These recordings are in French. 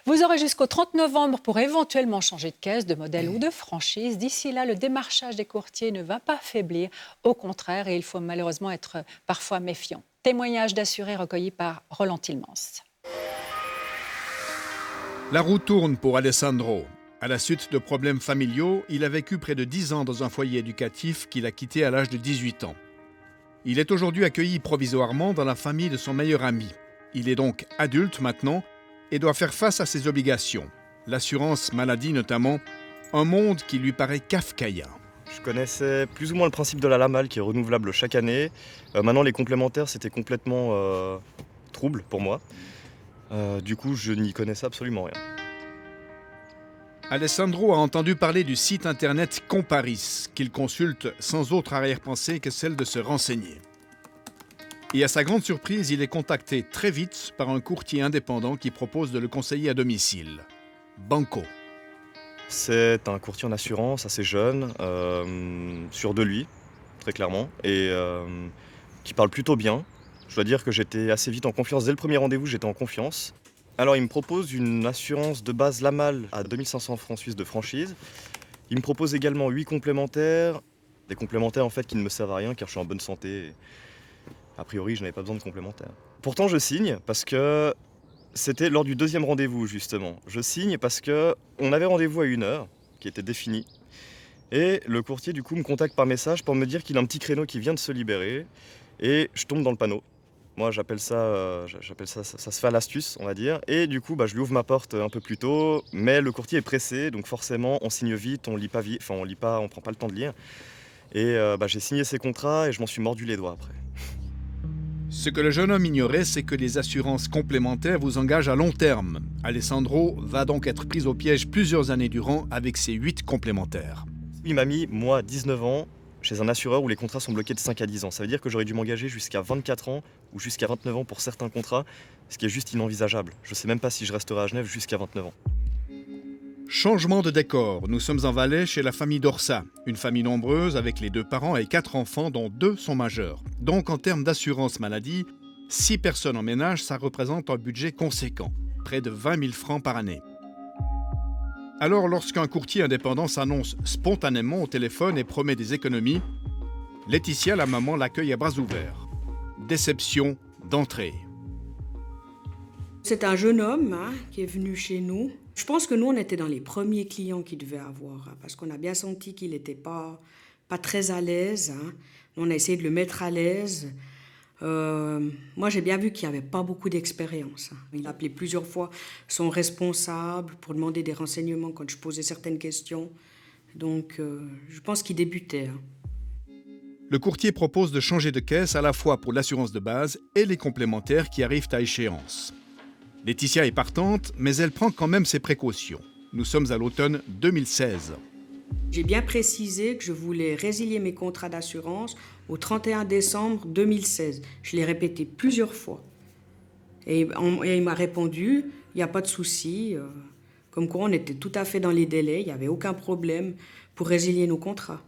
Vous aurez jusqu'au 30 novembre pour éventuellement changer de caisse, de modèle ou de franchise. D'ici là, le démarchage des courtiers ne va pas faiblir. Au contraire, et il faut malheureusement être parfois méfiant. Témoignage d'assurés recueillis par Roland Tillmans. La roue tourne pour Alessandro. À la suite de problèmes familiaux, il a vécu près de 10 ans dans un foyer éducatif qu'il a quitté à l'âge de 18 ans. Il est aujourd'hui accueilli provisoirement dans la famille de son meilleur ami. Il est donc adulte maintenant et doit faire face à ses obligations. L'assurance maladie notamment, un monde qui lui paraît kafkaïen. Je connaissais plus ou moins le principe de la LAMAL qui est renouvelable chaque année. Maintenant les complémentaires c'était complètement trouble pour moi. Du coup je n'y connaissais absolument rien. Alessandro a entendu parler du site internet Comparis, qu'il consulte sans autre arrière-pensée que celle de se renseigner. Et à sa grande surprise, il est contacté très vite par un courtier indépendant qui propose de le conseiller à domicile. Banco. C'est un courtier en assurance assez jeune, sûr de lui, très clairement, et qui parle plutôt bien. Je dois dire que j'étais assez vite en confiance. Dès le premier rendez-vous, j'étais en confiance. Alors, il me propose une assurance de base LAMAL à 2500 francs suisses de franchise. Il me propose également 8 complémentaires. Des complémentaires en fait qui ne me servent à rien car je suis en bonne santé. A priori, je n'avais pas besoin de complémentaires. Pourtant, je signe parce que c'était lors du deuxième rendez-vous justement. Je signe parce qu'on avait rendez-vous à 1 heure qui était définie. Et le courtier du coup me contacte par message pour me dire qu'il a un petit créneau qui vient de se libérer. Et je tombe dans le panneau. Moi, j'appelle ça, ça se fait à l'astuce, on va dire. Et du coup, je lui ouvre ma porte un peu plus tôt, mais le courtier est pressé, donc forcément, on signe vite, on lit pas vite, enfin, on prend pas le temps de lire. Et j'ai signé ces contrats et je m'en suis mordu les doigts après. Ce que le jeune homme ignorait, c'est que les assurances complémentaires vous engagent à long terme. Alessandro va donc être pris au piège plusieurs années durant avec ses 8 complémentaires. Il m'a mis, moi, 19 ans, chez un assureur où les contrats sont bloqués de 5 à 10 ans. Ça veut dire que j'aurais dû m'engager jusqu'à 24 ans ou jusqu'à 29 ans pour certains contrats, ce qui est juste inenvisageable. Je ne sais même pas si je resterai à Genève jusqu'à 29 ans. Changement de décor. Nous sommes en Valais chez la famille d'Orsa, une famille nombreuse avec les 2 parents et 4 enfants dont 2 sont majeurs. Donc en termes d'assurance maladie, 6 personnes en ménage, ça représente un budget conséquent, près de 20 000 francs par année. Alors lorsqu'un courtier indépendant s'annonce spontanément au téléphone et promet des économies, Laetitia, la maman, l'accueille à bras ouverts. Déception d'entrée. C'est un jeune homme qui est venu chez nous. Je pense que nous, on était dans les premiers clients qu'il devait avoir, parce qu'on a bien senti qu'il n'était pas très à l'aise. On a essayé de le mettre à l'aise. Moi, j'ai bien vu qu'il n'y avait pas beaucoup d'expérience. Il a appelé plusieurs fois son responsable pour demander des renseignements quand je posais certaines questions. Donc, je pense qu'il débutait. Le courtier propose de changer de caisse à la fois pour l'assurance de base et les complémentaires qui arrivent à échéance. Laetitia est partante, mais elle prend quand même ses précautions. Nous sommes à l'automne 2016. J'ai bien précisé que je voulais résilier mes contrats d'assurance au 31 décembre 2016. Je l'ai répété plusieurs fois. Et il m'a répondu, il n'y a pas de souci. Comme quoi, on était tout à fait dans les délais, il n'y avait aucun problème pour résilier nos contrats.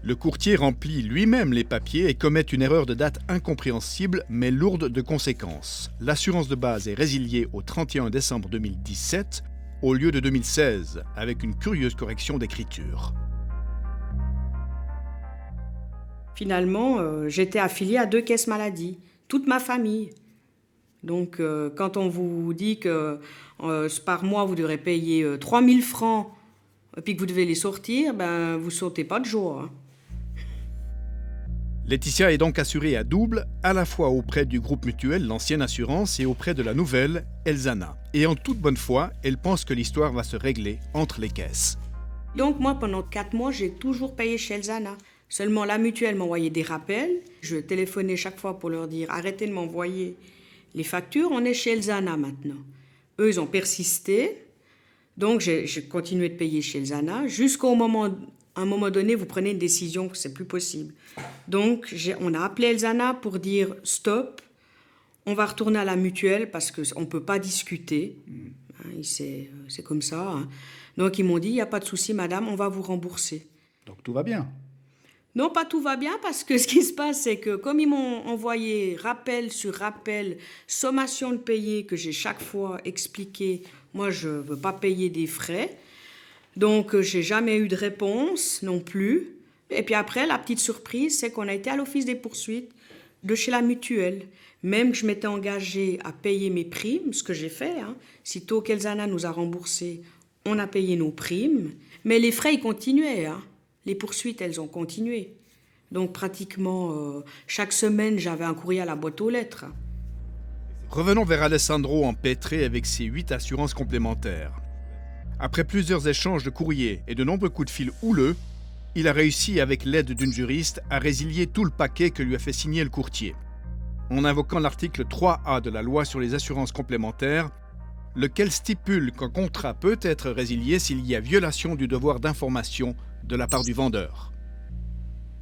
Le courtier remplit lui-même les papiers et commet une erreur de date incompréhensible mais lourde de conséquences. L'assurance de base est résiliée au 31 décembre 2017 au lieu de 2016, avec une curieuse correction d'écriture. Finalement, j'étais affiliée à 2 caisses maladie, toute ma famille. Donc, quand on vous dit que par mois, vous devrez payer 3 000 francs et puis que vous devez les sortir, vous ne sautez pas de joie. Laetitia est donc assurée à double, à la fois auprès du groupe mutuel, l'ancienne assurance, et auprès de la nouvelle, Elzana. Et en toute bonne foi, elle pense que l'histoire va se régler entre les caisses. Donc moi, pendant 4 mois, j'ai toujours payé chez Elzana. Seulement la mutuelle m'envoyait des rappels. Je téléphonais chaque fois pour leur dire « Arrêtez de m'envoyer les factures, on est chez Elzana maintenant ». Eux, ils ont persisté. Donc j'ai continué de payer chez Elzana jusqu'au moment... À un moment donné, vous prenez une décision que c'est plus possible. Donc, on a appelé Elzana pour dire « Stop, on va retourner à la mutuelle parce qu'on ne peut pas discuter. » C'est comme ça. Donc, ils m'ont dit « Il n'y a pas de souci, madame, on va vous rembourser. » Donc, tout va bien. Non, pas tout va bien parce que ce qui se passe, c'est que comme ils m'ont envoyé rappel sur rappel, sommation de payer, que j'ai chaque fois expliqué, moi je ne veux pas payer des frais. Donc j'ai jamais eu de réponse non plus. Et puis après, la petite surprise, c'est qu'on a été à l'office des poursuites de chez la mutuelle. Même que je m'étais engagée à payer mes primes, ce que j'ai fait. Sitôt qu'Elzana nous a remboursé, on a payé nos primes. Mais les frais, ils continuaient. Les poursuites, elles ont continué. Donc pratiquement chaque semaine, j'avais un courrier à la boîte aux lettres. Revenons vers Alessandro empêtré avec ses 8 assurances complémentaires. Après plusieurs échanges de courriers et de nombreux coups de fil houleux, il a réussi, avec l'aide d'une juriste, à résilier tout le paquet que lui a fait signer le courtier. En invoquant l'article 3A de la loi sur les assurances complémentaires, lequel stipule qu'un contrat peut être résilié s'il y a violation du devoir d'information de la part du vendeur.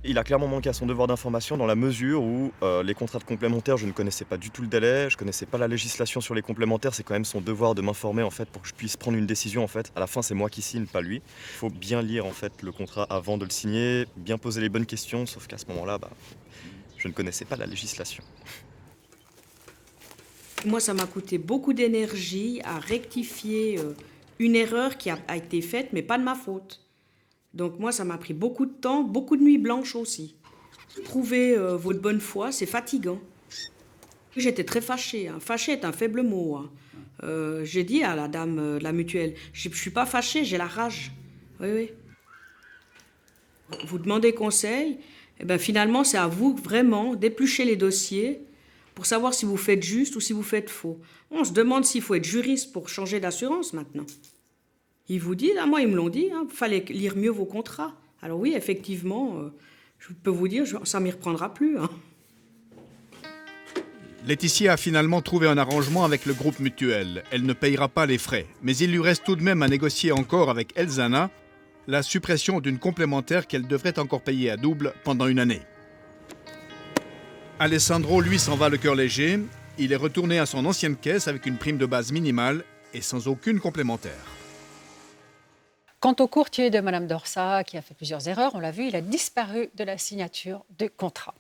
Il a clairement manqué à son devoir d'information dans la mesure où les contrats de complémentaires, je ne connaissais pas du tout le délai, je ne connaissais pas la législation sur les complémentaires, c'est quand même son devoir de m'informer en fait pour que je puisse prendre une décision en fait. À la fin, c'est moi qui signe, pas lui. Il faut bien lire en fait le contrat avant de le signer, bien poser les bonnes questions, sauf qu'à ce moment-là, je ne connaissais pas la législation. Moi, ça m'a coûté beaucoup d'énergie à rectifier une erreur qui a été faite, mais pas de ma faute. Donc moi, ça m'a pris beaucoup de temps, beaucoup de nuits blanches aussi. Prouver votre bonne foi, c'est fatigant. J'étais très fâchée. Fâchée est un faible mot. J'ai dit à la dame de la mutuelle, je ne suis pas fâchée, j'ai la rage. Oui. Vous demandez conseil, et bien finalement, c'est à vous vraiment d'éplucher les dossiers pour savoir si vous faites juste ou si vous faites faux. On se demande s'il faut être juriste pour changer d'assurance maintenant. Ils vous disent, moi ils me l'ont dit, il fallait lire mieux vos contrats. Alors oui, effectivement, je peux vous dire, ça ne m'y reprendra plus. Laetitia a finalement trouvé un arrangement avec le groupe mutuel. Elle ne payera pas les frais, mais il lui reste tout de même à négocier encore avec Elzana la suppression d'une complémentaire qu'elle devrait encore payer à double pendant une année. Alessandro, lui, s'en va le cœur léger. Il est retourné à son ancienne caisse avec une prime de base minimale et sans aucune complémentaire. Quant au courtier de Mme Dorsa, qui a fait plusieurs erreurs, on l'a vu, il a disparu de la signature du contrat.